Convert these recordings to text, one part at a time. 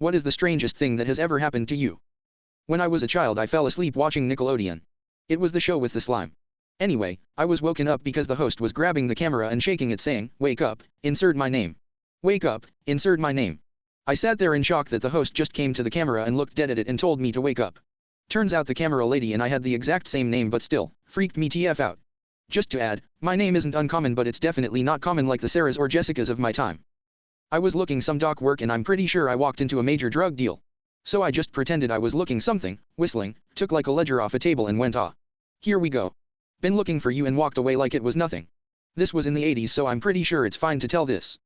What is the strangest thing that has ever happened to you? When I was a child I fell asleep watching Nickelodeon. It was the show with the slime. Anyway, I was woken up because the host was grabbing the camera and shaking it saying, "Wake up, insert my name. Wake up, insert my name." I sat there in shock that the host just came to the camera and looked dead at it and told me to wake up. Turns out the camera lady and I had the exact same name but still, freaked me TF out. Just to add, my name isn't uncommon but it's definitely not common like the Sarahs or Jessicas of my time. I was looking some doc work and I'm pretty sure I walked into a major drug deal. So I just pretended I was looking something, whistling, took like a ledger off a table and went here we go. Been looking for you and walked away like it was nothing. This was in the 80s so I'm pretty sure it's fine to tell this.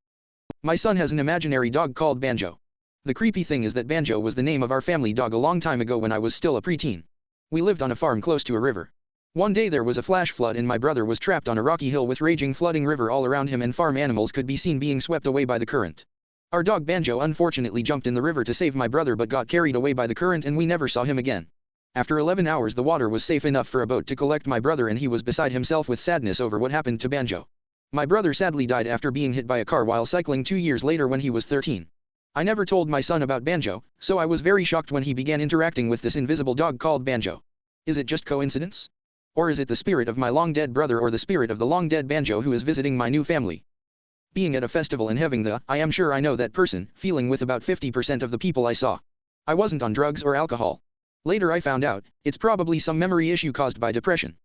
My son has an imaginary dog called Banjo. The creepy thing is that Banjo was the name of our family dog a long time ago when I was still a preteen. We lived on a farm close to a river. One day there was a flash flood and my brother was trapped on a rocky hill with raging flooding river all around him and farm animals could be seen being swept away by the current. Our dog Banjo unfortunately jumped in the river to save my brother but got carried away by the current and we never saw him again. After 11 hours the water was safe enough for a boat to collect my brother and he was beside himself with sadness over what happened to Banjo. My brother sadly died after being hit by a car while cycling 2 years later when he was 13. I never told my son about Banjo, so I was very shocked when he began interacting with this invisible dog called Banjo. Is it just coincidence? Or is it the spirit of my long-dead brother or the spirit of the long-dead Banjo who is visiting my new family? Being at a festival and having the "I am sure I know that person" feeling with about 50% of the people I saw. I wasn't on drugs or alcohol. Later I found out, it's probably some memory issue caused by depression.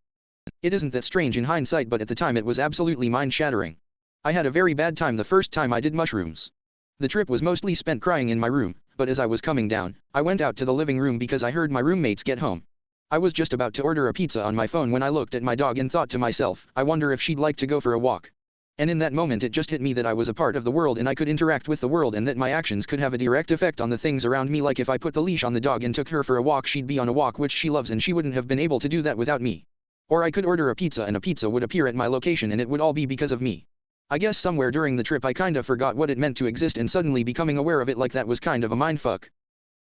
It isn't that strange in hindsight but at the time it was absolutely mind-shattering. I had a very bad time the first time I did mushrooms. The trip was mostly spent crying in my room, but as I was coming down, I went out to the living room because I heard my roommates get home. I was just about to order a pizza on my phone when I looked at my dog and thought to myself, I wonder if she'd like to go for a walk. And in that moment it just hit me that I was a part of the world and I could interact with the world and that my actions could have a direct effect on the things around me, like if I put the leash on the dog and took her for a walk she'd be on a walk which she loves and she wouldn't have been able to do that without me. Or I could order a pizza and a pizza would appear at my location and it would all be because of me. I guess somewhere during the trip I kinda forgot what it meant to exist and suddenly becoming aware of it like that was kind of a mindfuck.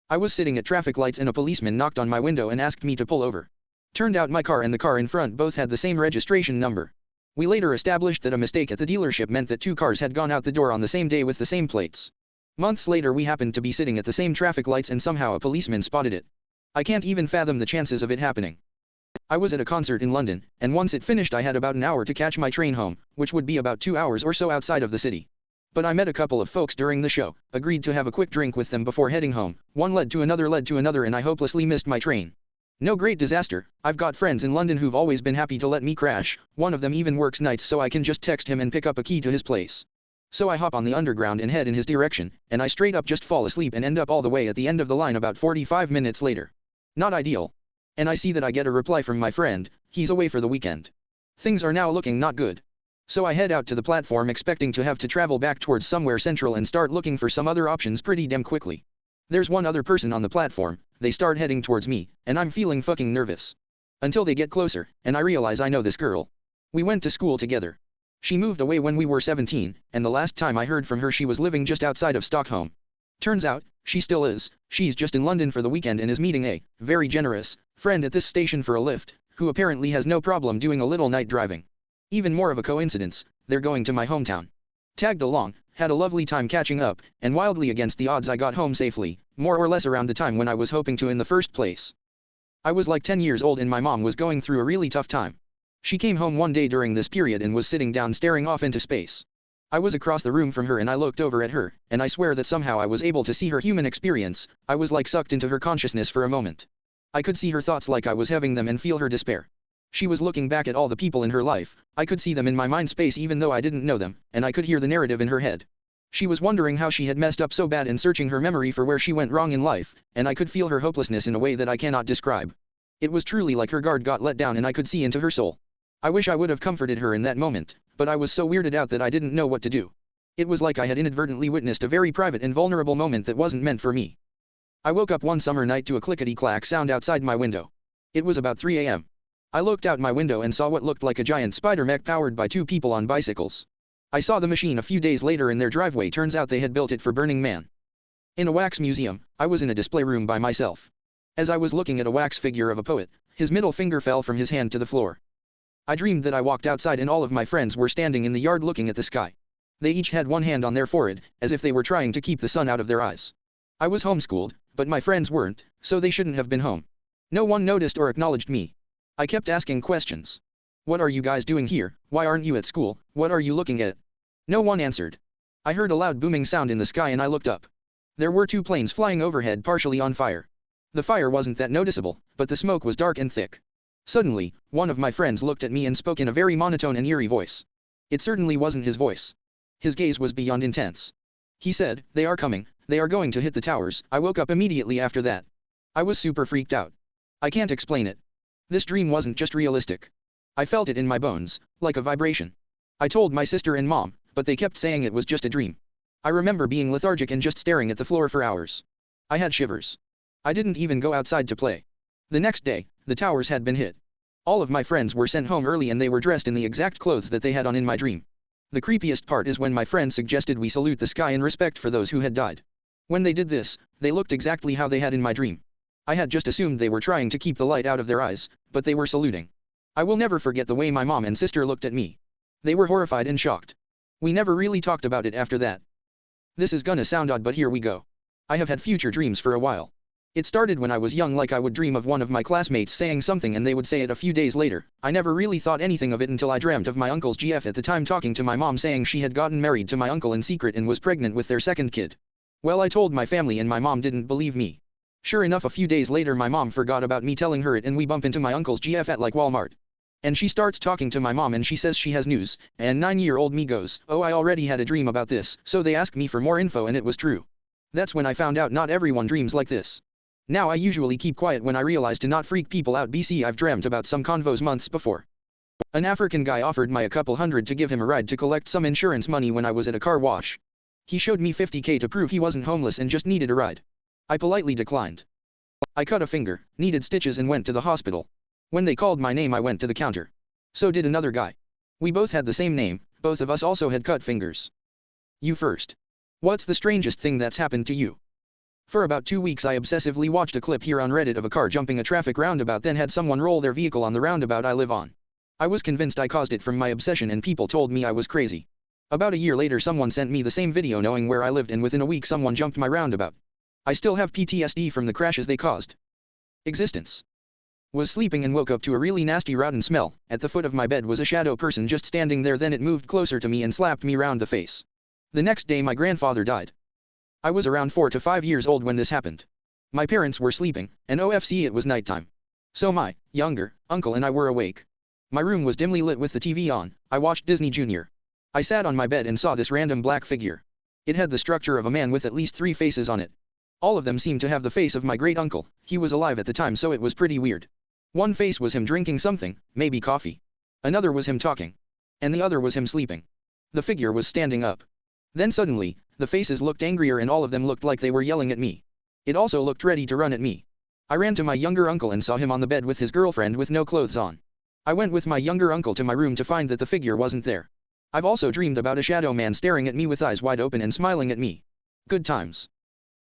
I was sitting at traffic lights and a policeman knocked on my window and asked me to pull over. Turned out my car and the car in front both had the same registration number. We later established that a mistake at the dealership meant that 2 cars had gone out the door on the same day with the same plates. Months later we happened to be sitting at the same traffic lights and somehow a policeman spotted it. I can't even fathom the chances of it happening. I was at a concert in London, and once it finished I had about an hour to catch my train home, which would be about 2 hours or so outside of the city. But I met a couple of folks during the show, agreed to have a quick drink with them before heading home, one led to another and I hopelessly missed my train. No great disaster, I've got friends in London who've always been happy to let me crash, one of them even works nights so I can just text him and pick up a key to his place. So I hop on the underground and head in his direction, and I straight up just fall asleep and end up all the way at the end of the line about 45 minutes later. Not ideal. And I see that I get a reply from my friend, he's away for the weekend. Things are now looking not good. So I head out to the platform expecting to have to travel back towards somewhere central and start looking for some other options pretty damn quickly. There's one other person on the platform, they start heading towards me, and I'm feeling fucking nervous. Until they get closer, and I realize I know this girl. We went to school together. She moved away when we were 17, and the last time I heard from her she was living just outside of Stockholm. Turns out, she still is, she's just in London for the weekend and is meeting a very generous friend at this station for a lift, who apparently has no problem doing a little night driving. Even more of a coincidence, they're going to my hometown. Tagged along, had a lovely time catching up, and wildly against the odds I got home safely, more or less around the time when I was hoping to in the first place. I was like 10 years old and my mom was going through a really tough time. She came home one day during this period and was sitting down staring off into space. I was across the room from her and I looked over at her, and I swear that somehow I was able to see her human experience, I was like sucked into her consciousness for a moment. I could see her thoughts like I was having them and feel her despair. She was looking back at all the people in her life, I could see them in my mind space even though I didn't know them, and I could hear the narrative in her head. She was wondering how she had messed up so bad and searching her memory for where she went wrong in life, and I could feel her hopelessness in a way that I cannot describe. It was truly like her guard got let down and I could see into her soul. I wish I would have comforted her in that moment, but I was so weirded out that I didn't know what to do. It was like I had inadvertently witnessed a very private and vulnerable moment that wasn't meant for me. I woke up one summer night to a clickety-clack sound outside my window. It was about 3 a.m. I looked out my window and saw what looked like a giant spider mech powered by 2 people on bicycles. I saw the machine a few days later in their driveway. Turns out they had built it for Burning Man. In a wax museum, I was in a display room by myself. As I was looking at a wax figure of a poet, his middle finger fell from his hand to the floor. I dreamed that I walked outside and all of my friends were standing in the yard looking at the sky. They each had one hand on their forehead, as if they were trying to keep the sun out of their eyes. I was homeschooled, but my friends weren't, so they shouldn't have been home. No one noticed or acknowledged me. I kept asking questions. What are you guys doing here? Why aren't you at school? What are you looking at? No one answered. I heard a loud booming sound in the sky and I looked up. There were 2 planes flying overhead partially on fire. The fire wasn't that noticeable, but the smoke was dark and thick. Suddenly, one of my friends looked at me and spoke in a very monotone and eerie voice. It certainly wasn't his voice. His gaze was beyond intense. He said, "They are coming, they are going to hit the towers." I woke up immediately after that. I was super freaked out. I can't explain it. This dream wasn't just realistic. I felt it in my bones, like a vibration. I told my sister and mom, but they kept saying it was just a dream. I remember being lethargic and just staring at the floor for hours. I had shivers. I didn't even go outside to play. The next day, the towers had been hit. All of my friends were sent home early and they were dressed in the exact clothes that they had on in my dream. The creepiest part is when my friends suggested we salute the sky in respect for those who had died. When they did this, they looked exactly how they had in my dream. I had just assumed they were trying to keep the light out of their eyes, but they were saluting. I will never forget the way my mom and sister looked at me. They were horrified and shocked. We never really talked about it after that. This is gonna sound odd, but here we go. I have had future dreams for a while. It started when I was young, like I would dream of one of my classmates saying something and they would say it a few days later. I never really thought anything of it until I dreamt of my uncle's GF at the time talking to my mom saying she had gotten married to my uncle in secret and was pregnant with their second kid. Well, I told my family and my mom didn't believe me. Sure enough, a few days later my mom forgot about me telling her it and we bump into my uncle's GF at like Walmart. And she starts talking to my mom and she says she has news, and 9-year-old me goes, "Oh, I already had a dream about this." So they asked me for more info and it was true. That's when I found out not everyone dreams like this. Now I usually keep quiet when I realize to not freak people out. BC, I've dreamt about some convos months before. An African guy offered me a couple hundred to give him a ride to collect some insurance money when I was at a car wash. He showed me 50k to prove he wasn't homeless and just needed a ride. I politely declined. I cut a finger, needed stitches and went to the hospital. When they called my name I went to the counter. So did another guy. We both had the same name, both of us also had cut fingers. You first. What's the strangest thing that's happened to you? For about 2 weeks I obsessively watched a clip here on Reddit of a car jumping a traffic roundabout, then had someone roll their vehicle on the roundabout I live on. I was convinced I caused it from my obsession and people told me I was crazy. About a year later someone sent me the same video knowing where I lived, and within a week someone jumped my roundabout. I still have PTSD from the crashes they caused. Existence. Was sleeping and woke up to a really nasty rotten smell. At the foot of my bed was a shadow person just standing there, then it moved closer to me and slapped me round the face. The next day my grandfather died. I was around 4 to 5 years old when this happened. My parents were sleeping, and OFC it was nighttime. So my younger uncle and I were awake. My room was dimly lit with the TV on. I watched Disney Junior. I sat on my bed and saw this random black figure. It had the structure of a man with at least 3 faces on it. All of them seemed to have the face of my great uncle. He was alive at the time, so it was pretty weird. One face was him drinking something, maybe coffee. Another was him talking. And the other was him sleeping. The figure was standing up. Then suddenly, the faces looked angrier and all of them looked like they were yelling at me. It also looked ready to run at me. I ran to my younger uncle and saw him on the bed with his girlfriend with no clothes on. I went with my younger uncle to my room to find that the figure wasn't there. I've also dreamed about a shadow man staring at me with eyes wide open and smiling at me. Good times.